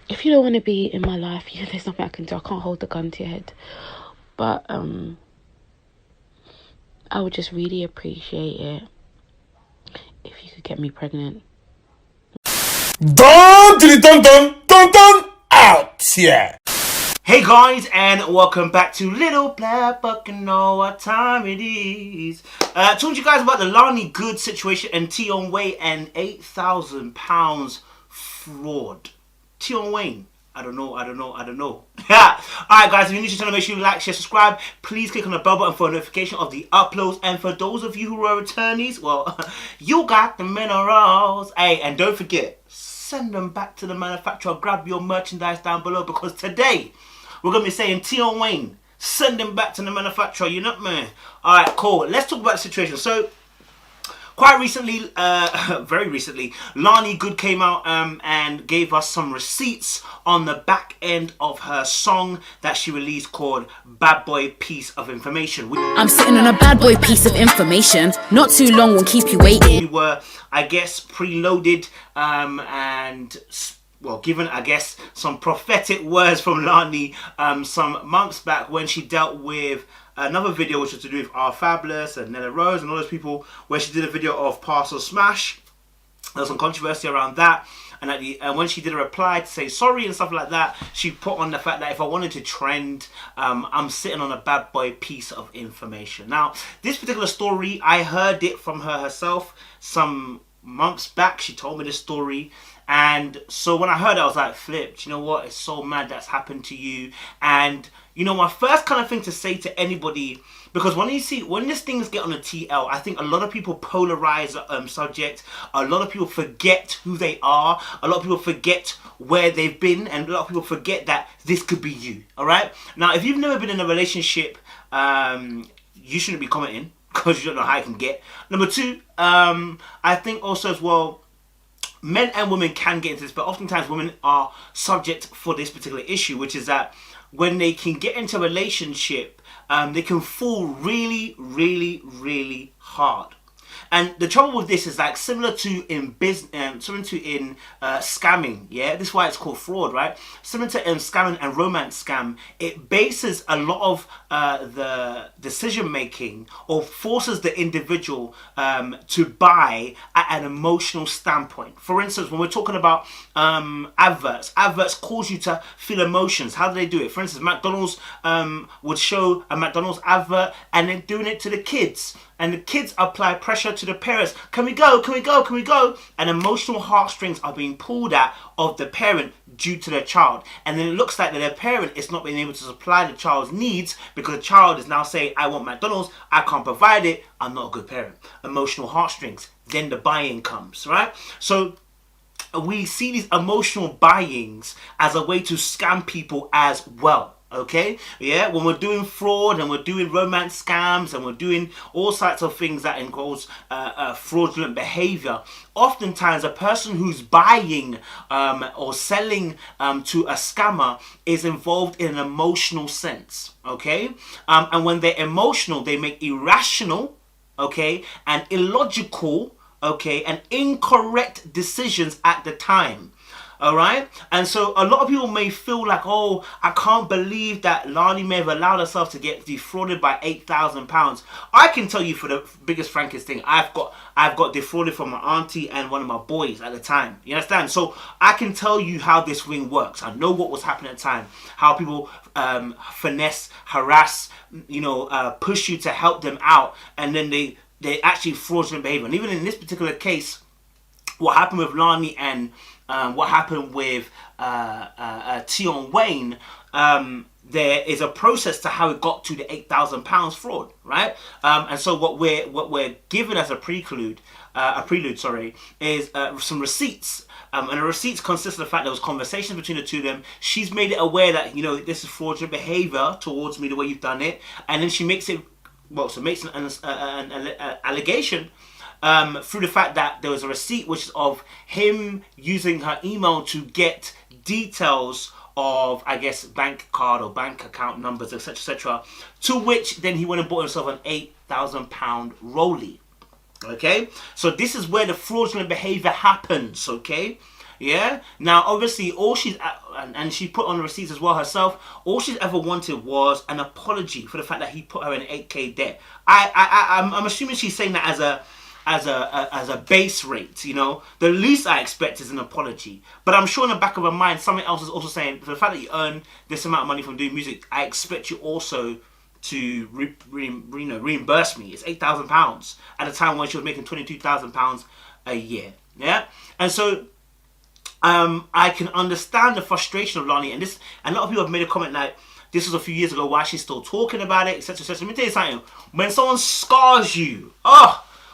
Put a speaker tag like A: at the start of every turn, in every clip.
A: if you don't want to be in my life, there's nothing I can do. I can't hold the gun to your head. But I would just really appreciate it if you could get me pregnant.
B: Dun dun dun dun dun dun out, yeah.
C: Hey guys, and welcome back to Little Black Bucket Know What Time It Is. Told you guys about the Lani Good situation and Tion Wayne and £8,000 fraud. Tion Wayne, I don't know. Alright guys, if you're new to the channel, make sure you like, share, subscribe. Please click on the bell button for a notification of the uploads. And for those of you who are returnees, well, you got the minerals. Hey, and don't forget, send them back to the manufacturer. Grab your merchandise down below, because today we're going to be saying Tion Wayne, send them back to the manufacturer. You know, man. Alright, cool. Let's talk about the situation. So, quite recently, very recently, Lani Good came out and gave us some receipts on the back end of her song that she released called Bad Boy Piece of Information.
D: I'm sitting on a bad boy piece of information. Not too long will keep you waiting.
C: We were, I guess, preloaded and, well, given, I guess, some prophetic words from Lani some months back when she dealt with another video which was to do with R Fabulous and Nella Rose and all those people, where she did a video of Parcel Smash. There was some controversy around that, and when she did a reply to say sorry and stuff like that, she put on the fact that if I wanted to trend, I'm sitting on a bad boy piece of information. Now, this particular story, I heard it from her herself some months back. She told me this story. And so when I heard it, I was like, flipped, you know what, it's so mad that's happened to you. And, you know, my first kind of thing to say to anybody, because when these things get on the TL, I think a lot of people polarize subject. A lot of people forget who they are. A lot of people forget where they've been. And a lot of people forget that this could be you, all right? Now, if you've never been in a relationship, you shouldn't be commenting, because you don't know how it can get. Number two, I think also as well, men and women can get into this, but oftentimes women are subject for this particular issue, which is that when they can get into a relationship, they can fall really, really, really hard. And the trouble with this is, like, similar to in business, scamming. Yeah, this is why it's called fraud, right? Similar to scamming and romance scam, it bases a lot of the decision making, or forces the individual to buy at an emotional standpoint. For instance, when we're talking about adverts cause you to feel emotions. How do they do it? For instance, McDonald's would show a McDonald's advert and then doing it to the kids. And the kids apply pressure to the parents. Can we go? Can we go? Can we go? And emotional heartstrings are being pulled at of the parent due to their child. And then it looks like that their parent is not being able to supply the child's needs, because the child is now saying, I want McDonald's, I can't provide it, I'm not a good parent. Emotional heartstrings. Then the buy-in comes, right? So we see these emotional buy-ins as a way to scam people as well. Okay, yeah, when we're doing fraud and we're doing romance scams and we're doing all sorts of things that involves fraudulent behavior, oftentimes a person who's buying or selling to a scammer is involved in an emotional sense, okay? And when they're emotional, they make irrational, okay, and illogical, okay, and incorrect decisions at the time. Alright? And so a lot of people may feel like, oh, I can't believe that Lani may have allowed herself to get defrauded by £8,000. I can tell you, for the biggest, frankest thing, I've got defrauded from my auntie and one of my boys at the time. You understand? So I can tell you how this ring works. I know what was happening at the time. How people finesse, harass, push you to help them out, and then they actually fraudulent behavior. And even in this particular case, what happened with Lani and what happened with Tion Wayne, there is a process to how it got to the £8,000 fraud, right? And so what we're given as a prelude, is some receipts. And the receipts consist of the fact there was conversations between the two of them. She's made it aware that, this is fraudulent behavior towards me, the way you've done it. And then she makes it, makes an allegation through the fact that there was a receipt which is of him using her email to get details of, I guess, bank card or bank account numbers, etc., etc., to which then he went and bought himself an £8,000 rollie. Okay, so this is where the fraudulent behavior happens. Okay, Yeah. Now, obviously, all she's and she put on the receipts as well herself. All she's ever wanted was an apology for the fact that he put her in 8K debt. I'm assuming she's saying that as a base rate. You know, the least I expect is an apology. But I'm sure in the back of her mind, something else is also saying, for the fact that you earn this amount of money from doing music, I expect you also to reimburse me. It's £8,000 at a time when she was making £22,000 a year. Yeah, and so I can understand the frustration of Lani, and this. And a lot of people have made a comment like, this was a few years ago. Why she's still talking about it, etc., etc. Let me tell you something. When someone scars you,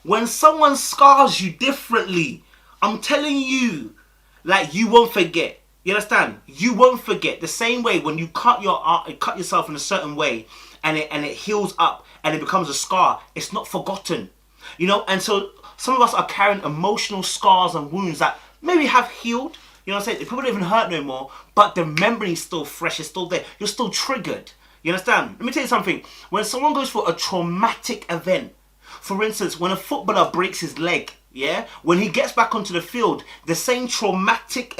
C: when someone scars you differently, I'm telling you, like, you won't forget. You understand? You won't forget. The same way when you cut yourself in a certain way, and it heals up and it becomes a scar, it's not forgotten. You know, and so some of us are carrying emotional scars and wounds that maybe have healed. You know what I'm saying? They probably don't even hurt no more, but the memory is still fresh, it's still there. You're still triggered. You understand? Let me tell you something. When someone goes for a traumatic event, for instance, when a footballer breaks his leg, yeah, when he gets back onto the field, the same traumatic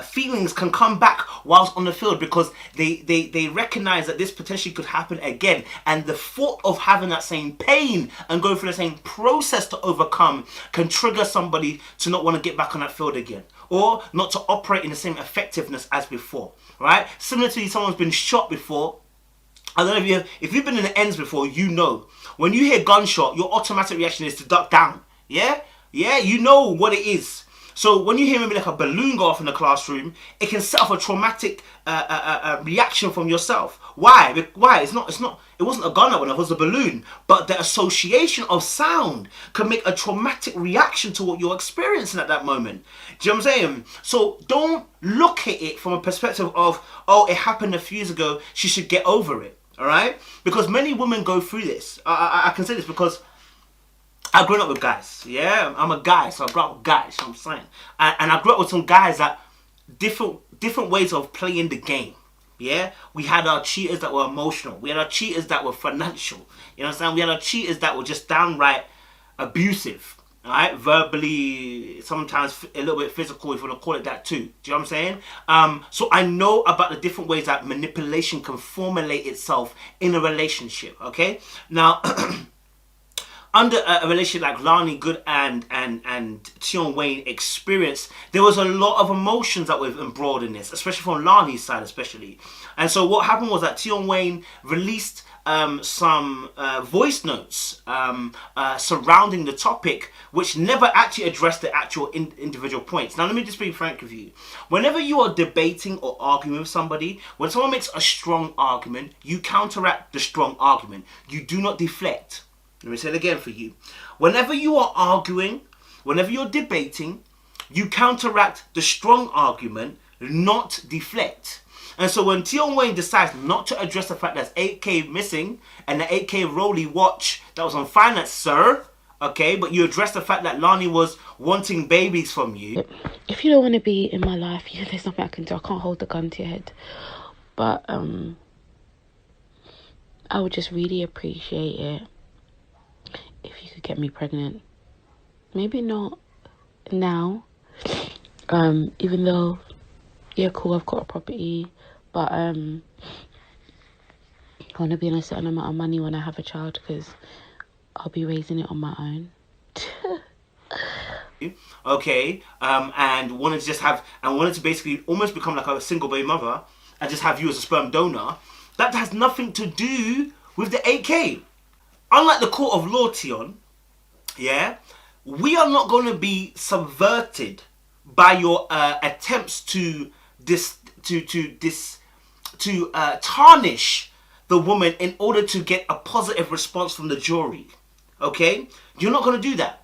C: feelings can come back whilst on the field, because they recognize that this potentially could happen again, and the thought of having that same pain and going through the same process to overcome can trigger somebody to not want to get back on that field again, or not to operate in the same effectiveness as before, right? Similar to someone's been shot before. I don't know if you've been in the ends before, you know. When you hear gunshot, your automatic reaction is to duck down. Yeah? Yeah, you know what it is. So when you hear maybe like a balloon go off in the classroom, it can set off a traumatic reaction from yourself. Why? Why? It wasn't a gun that went off, it was a balloon. But the association of sound can make a traumatic reaction to what you're experiencing at that moment. Do you know what I'm saying? So don't look at it from a perspective of, oh, it happened a few years ago, she should get over it. All right? Because many women go through this. I can say this because I've grown up with guys. Yeah? I'm a guy, so I grew up with guys. You know what I'm saying? And I grew up with some guys that different ways of playing the game. Yeah? We had our cheaters that were emotional. We had our cheaters that were financial. You know what I'm saying? We had our cheaters that were just downright abusive. Alright, verbally, sometimes a little bit physical, if you want to call it that too. Do you know what I'm saying? So I know about the different ways that manipulation can formulate itself in a relationship. Okay, now under a relationship like Lani Good and Tion Wayne experienced, there was a lot of emotions that were embroiled in this, especially from Lani's side, especially. And so what happened was that Tion Wayne released some voice notes surrounding the topic, which never actually addressed the actual individual points. Now, let me just be frank with you. Whenever you are debating or arguing with somebody, when someone makes a strong argument, you counteract the strong argument. You do not deflect. Let me say it again for you. Whenever you are arguing, whenever you're debating, you counteract the strong argument, not deflect. And so when Tion Wayne decides not to address the fact there's 8K missing and the 8K Rolly watch that was on finance, sir, okay, but you address the fact that Lani was wanting babies from you.
A: If you don't want to be in my life, there's nothing I can do. I can't hold the gun to your head. But I would just really appreciate it if you could get me pregnant. Maybe not now, even though, yeah, cool, I've got a property. But I want to be in a certain amount of money when I have a child, because I'll be raising it on my own.
C: Okay, and wanted to basically almost become like a single baby mother and just have you as a sperm donor. That has nothing to do with the 8K. Unlike the court of law, Tion, yeah, we are not going to be subverted by your attempts to tarnish the woman in order to get a positive response from the jury. Okay, you're not going to do that.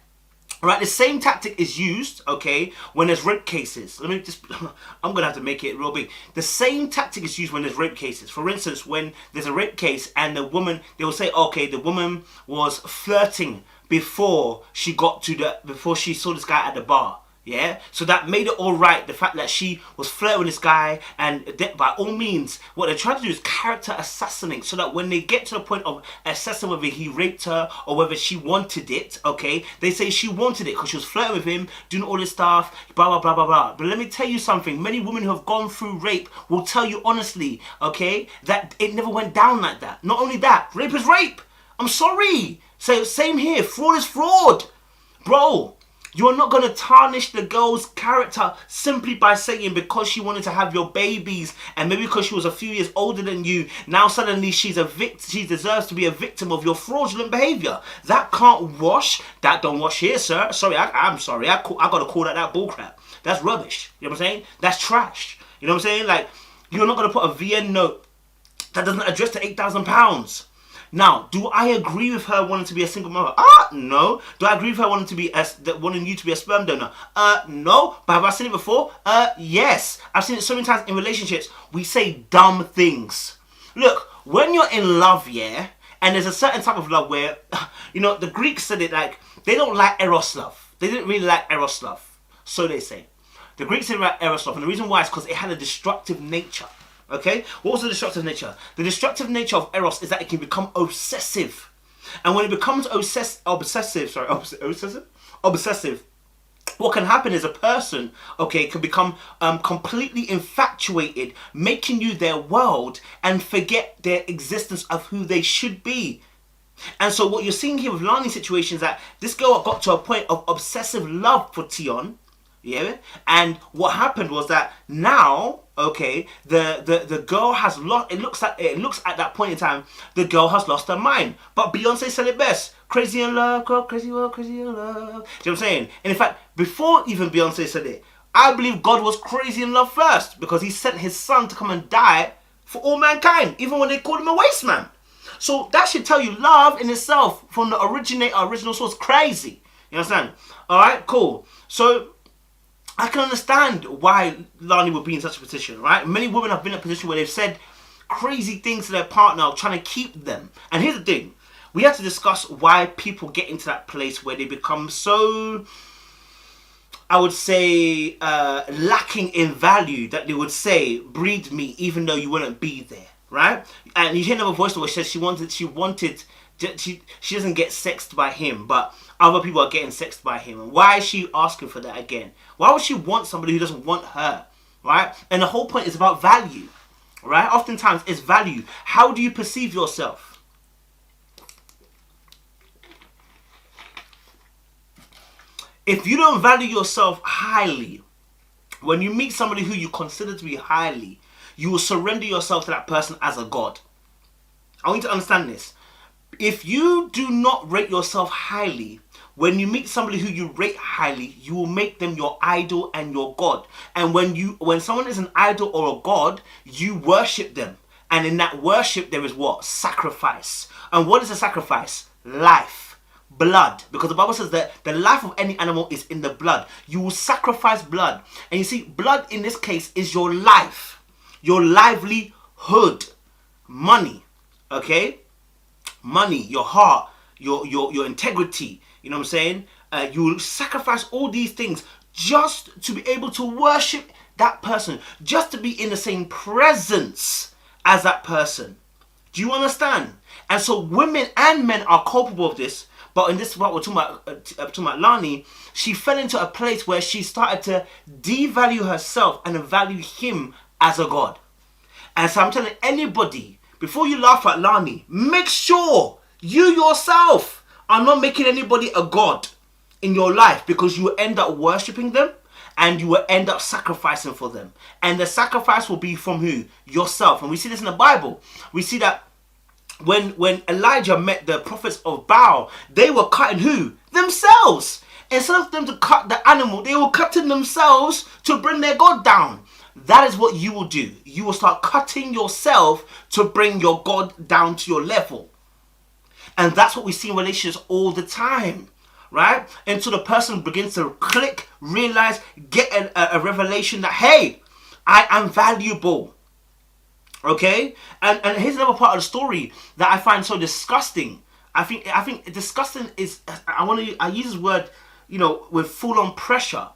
C: Right, the same tactic is used, okay, when there's rape cases. I'm going to have to make it real big. The same tactic is used when there's rape cases. For instance, when there's a rape case and the woman, they will say, okay, the woman was flirting before she saw this guy at the bar. Yeah, so that made it all right. The fact that she was flirting with this guy, and by all means, what they're trying to do is character assassinate, so that when they get to the point of assessing whether he raped her or whether she wanted it, okay, they say she wanted it because she was flirting with him, doing all this stuff, blah blah blah blah blah. But let me tell you something: many women who have gone through rape will tell you honestly, okay, that it never went down like that. Not only that, rape is rape. I'm sorry. So same here. Fraud is fraud, bro. You are not going to tarnish the girl's character simply by saying because she wanted to have your babies and maybe because she was a few years older than you, now suddenly she's a she deserves to be a victim of your fraudulent behavior. That can't wash. That don't wash here, sir. Sorry, I'm sorry. I got to call that bullcrap. That's rubbish. You know what I'm saying? That's trash. You know what I'm saying? Like, you're not going to put a VN note that doesn't address the £8,000. Now, do I agree with her wanting to be a single mother? No. Do I agree with her wanting to be wanting you to be a sperm donor? No. But have I seen it before? Yes. I've seen it so many times in relationships. We say dumb things. Look, when you're in love, yeah, and there's a certain type of love where, you know, the Greeks said it like, they don't like eros love. They didn't really like eros love. So they say. The Greeks didn't like eros love. And the reason why is because it had a destructive nature. Okay, what was the destructive nature? The destructive nature of eros is that it can become obsessive, and when it becomes obsessive, what can happen is a person, okay, can become completely infatuated, making you their world and forget their existence of who they should be. And so what you're seeing here with Lani's situation is that this girl got to a point of obsessive love for Tion. Yeah, and what happened was that now, okay, the girl has lost. It looks at that point in time, the girl has lost her mind. But Beyonce said it best: "Crazy in love, girl, crazy in love, crazy in love." Do you know what I'm saying? And in fact, before even Beyonce said it, I believe God was crazy in love first, because He sent His Son to come and die for all mankind, even when they called Him a waste man. So that should tell you love in itself, from the original source, crazy. You understand? All right, cool. So I can understand why Lani would be in such a position, right? Many women have been in a position where they've said crazy things to their partner, trying to keep them. And here's the thing. We have to discuss why people get into that place where they become so, I would say, lacking in value, that they would say, breed me, even though you wouldn't be there, right? And you hear another voice where she says she doesn't get sexed by him, but other people are getting sexed by him. And why is she asking for that again? Why would she want somebody who doesn't want her, right? And the whole point is about value, right? Oftentimes it's value. How do you perceive yourself? If you don't value yourself highly, when you meet somebody who you consider to be highly, you will surrender yourself to that person as a god. I want you to understand this. If you do not rate yourself highly, when you meet somebody who you rate highly, you will make them your idol and your god. And when someone is an idol or a god, you worship them. And in that worship, there is what? Sacrifice. And what is a sacrifice? Life. Blood. Because the Bible says that the life of any animal is in the blood. You will sacrifice blood. And you see, blood in this case is your life. Your livelihood. Money. Okay? Money, your heart, your integrity. You know what I'm saying? You will sacrifice all these things just to be able to worship that person, just to be in the same presence as that person. Do you understand? And so women and men are culpable of this. But in this, what we're talking about Lani, she fell into a place where she started to devalue herself and value him as a god. And so I'm telling anybody, before you laugh at Lani, make sure you yourself are not making anybody a god in your life, because you will end up worshipping them and you will end up sacrificing for them. And the sacrifice will be from who? Yourself. And we see this in the Bible. We see that when Elijah met the prophets of Baal, they were cutting who? Themselves. Instead of them to cut the animal, they were cutting themselves to bring their God down. That is what you will do. You will start cutting yourself to bring your God down to your level. And that's what we see in relationships all the time, right? Until the person begins to click, realize, get a revelation that, hey, I am valuable. Okay? And here's another part of the story that I find so disgusting. I think disgusting is, I use this word, you know, with full on pressure.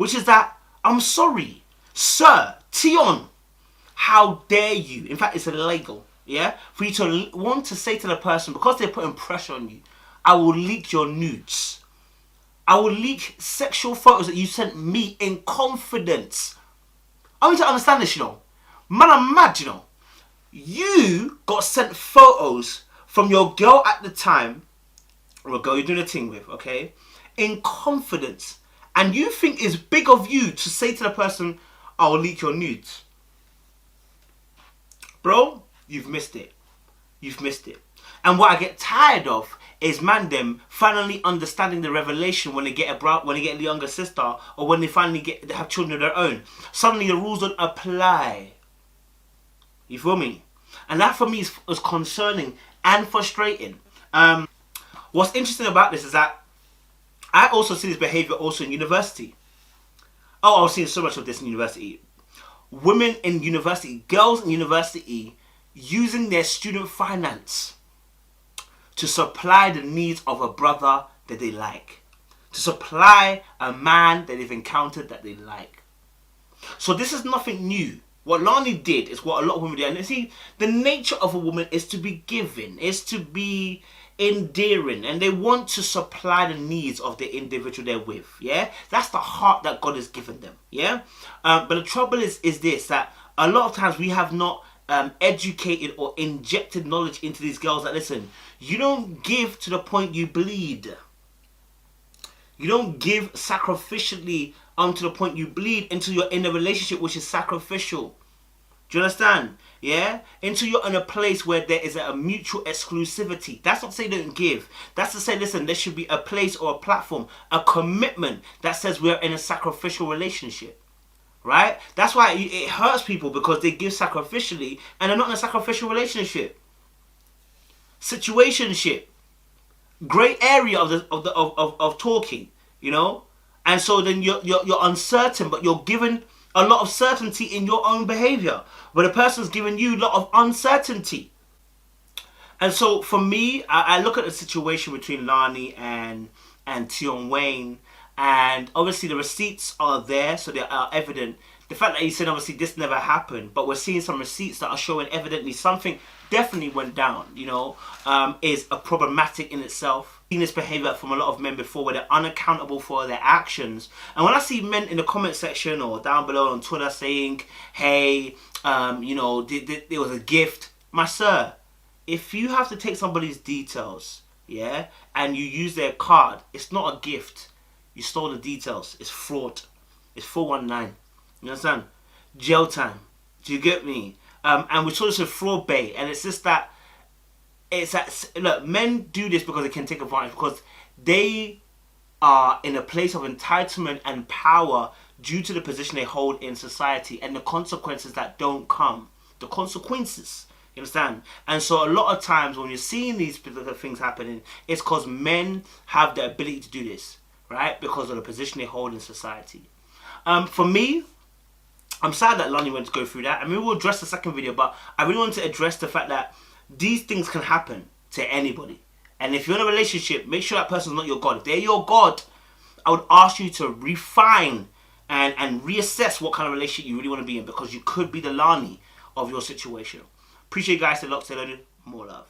C: which is that I'm sorry, sir, Tion, how dare you? In fact, it's illegal, yeah, for you to want to say to the person, because they're putting pressure on you, I will leak your nudes. I will leak sexual photos that you sent me in confidence. I want you to understand this, you know. Man, I'm mad, you know. You got sent photos from your girl at the time, or a girl you're doing a thing with, okay, in confidence. And you think it's big of you to say to the person, I'll leak your nudes. Bro, you've missed it. You've missed it. And what I get tired of is man them finally understanding the revelation when they get a younger sister, or when they have children of their own. Suddenly the rules don't apply. You feel me? And that for me is concerning and frustrating. What's interesting about this is that I also see this behavior also in university. Oh, I was seeing so much of this in university. Women in university, girls in university, using their student finance to supply the needs of a brother that they like, to supply a man that they've encountered that they like. So this is nothing new. What Lani did is what a lot of women do. And you see, the nature of a woman is to be giving, is to be endearing, and they want to supply the needs of the individual they're with. Yeah, that's the heart that God has given them. Yeah, but the trouble is this, that a lot of times we have not educated or injected knowledge into these girls that, listen, you don't give to the point you bleed. You don't give sacrificially to the point you bleed until you're in a relationship which is sacrificial. Do you understand? Yeah? Until you're in a place where there is a mutual exclusivity. That's not to say don't give. That's to say, listen, there should be a place or a platform, a commitment that says we're in a sacrificial relationship. Right? That's why it hurts people, because they give sacrificially and they're not in a sacrificial relationship. Situationship. Great area of talking, you know? And so then you're uncertain, but you're given a lot of certainty in your own behavior, but the person's giving you a lot of uncertainty. And so for me, I look at the situation between Lani and Tion Wayne, and obviously the receipts are there, so they are evident. The fact that he said obviously this never happened, but we're seeing some receipts that are showing evidently something definitely went down, you know, is a problematic in itself. Seen this behavior from a lot of men before, where they're unaccountable for their actions. And when I see men in the comment section or down below on Twitter saying, hey, you know, there was a gift, my sir, if you have to take somebody's details, yeah, and you use their card, it's not a gift. You stole the details. It's fraud. It's 419. You understand? Jail time. Do you get me? And we saw this with fraud bait, and it's just that look, men do this because they can take advantage, because they are in a place of entitlement and power due to the position they hold in society and the consequences that don't come. The consequences. You understand? And so a lot of times when you're seeing these particular things happening, it's because men have the ability to do this, right? Because of the position they hold in society. For me, I'm sad that Lani went to go through that. I mean, we'll address the second video, but I really want to address the fact that these things can happen to anybody. And if you're in a relationship, make sure that person's not your God. If they're your God, I would ask you to refine and reassess what kind of relationship you really want to be in, because you could be the Lani of your situation. Appreciate you guys. Stay locked, stay loaded. More love.